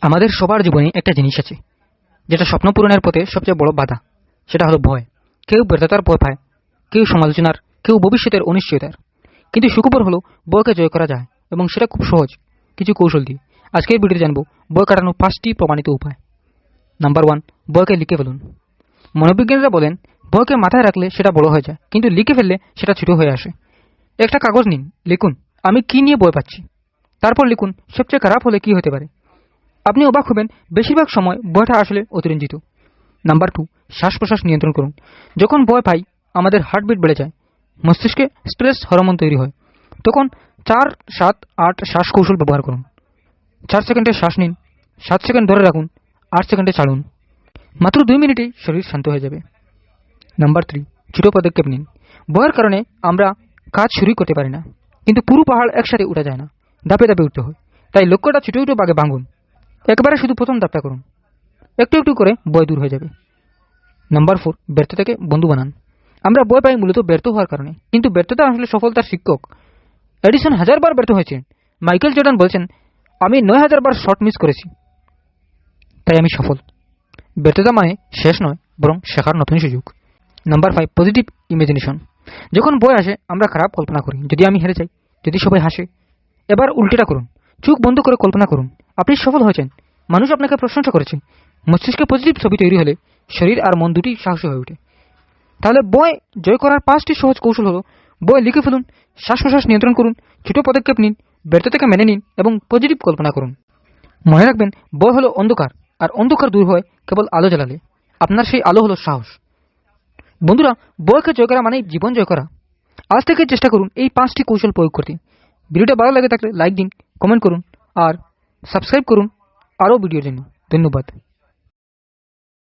আমাদের সবার জীবনে একটা জিনিস আছে যেটা স্বপ্ন পূরণের পথে সবচেয়ে বড় বাধা। সেটা হলো ভয়। কেউ ব্যর্থতার ভয় পায়, কেউ সমালোচনার, কেউ ভবিষ্যতের অনিশ্চয়তার। কিন্তু সুখবর হলো ভয়কে জয় করা যায়, এবং সেটা খুব সহজ কিছু কৌশল দিয়ে। আজকের ভিডিওতে জানবো ভয় কাটানোর 5টি প্রমাণিত উপায়। নাম্বার 1, ভয়কে লিখে ফেলুন। মনোবিজ্ঞানীরা বলেন ভয়কে মাথায় রাখলে সেটা বড় হয়ে যায়, কিন্তু লিখে ফেললে সেটা ছোট হয়ে আসে। একটা কাগজ নিন, লিখুন আমি কি নিয়ে ভয় পাচ্ছি। তারপর লিখুন সবচেয়ে খারাপ হলে কি হতে পারে। আপনি অবাক হবেন, বেশিরভাগ সময় ভয়টা আসলে অতিরঞ্জিত। নাম্বার 2, শ্বাস প্রশ্বাস নিয়ন্ত্রণ করুন। যখন ভয় পাই আমাদের হার্টবিট বেড়ে যায়, মস্তিষ্কে স্ট্রেস হরমোন তৈরি হয়। তখন 4-7-8 শ্বাস কৌশল ব্যবহার করুন। 4 সেকেন্ডে শ্বাস নিন, 7 সেকেন্ড ধরে রাখুন, 8 সেকেন্ডে ছাড়ুন। মাত্র 2 মিনিটেই শরীর শান্ত হয়ে যাবে। নাম্বার 3, ছোট পদক্ষেপ নিন। ভয়ের কারণে আমরা কাজ শুরুই করতে পারি না, কিন্তু পুরো পাহাড় একসাথে উঠা যায় না, ধাপে ধাপে উঠতে হয়। তাই লক্ষ্যটা ছোট ছোট ভাগে ভাঙুন। একবারে শুধু প্রথম ধাপটা করুন, একটু একটু করে ভয় দূর হয়ে যাবে। নাম্বার 4, ব্যর্থতাকে বন্ধু বানান। আমরা ভয় পাই মূলত ব্যর্থ হওয়ার কারণে, কিন্তু ব্যর্থতা আসলে সফলতার শিক্ষক। এডিসন 1000 বার ব্যর্থ হয়েছেন। মাইকেল জর্ডান বলছেন আমি 9000 বার শট মিস করেছি, তাই আমি সফল। ব্যর্থতা মানে শেষ নয়, বরং শেখার নতুন সুযোগ। Number 5, positive imagination. যখন ভয় আসে আমরা খারাপ কল্পনা করি, যদি আমি হেরে যাই, যদি সবাই হাসে। এবার উল্টেটা করুন, চোখ বন্ধ করে কল্পনা করুন আপনি সফল হয়েছেন, মানুষ আপনাকে প্রশংসা করেছে। মস্তিষ্কে পজিটিভ ছবি তৈরি হলে শরীর আর মন দুটি সাহসী হয়ে ওঠে। তাহলে ভয় জয় করার 5টি সহজ কৌশল হলো: ভয় লিখে ফেলুন, শ্বাস প্রশ্বাস নিয়ন্ত্রণ করুন, ছোট পদক্ষেপ নিন, ব্যর্থতাকে মেনে নিন এবং পজিটিভ কল্পনা করুন। মনে রাখবেন, ভয় হলো অন্ধকার, আর অন্ধকার দূর হয় কেবল আলো জ্বালালে। আপনার সেই আলো হলো সাহস। বন্ধুরা, ভয়কে জয় করা মানেই জীবন জয় করা। আজ থেকে চেষ্টা করুন এই 5টি কৌশল প্রয়োগ করতে। ভিডিওটা ভালো লাগে থাকলে লাইক দিন, কমেন্ট করুন আর সাবস্ক্রাইব করুন আরও ভিডিওর জন্য। ধন্যবাদ।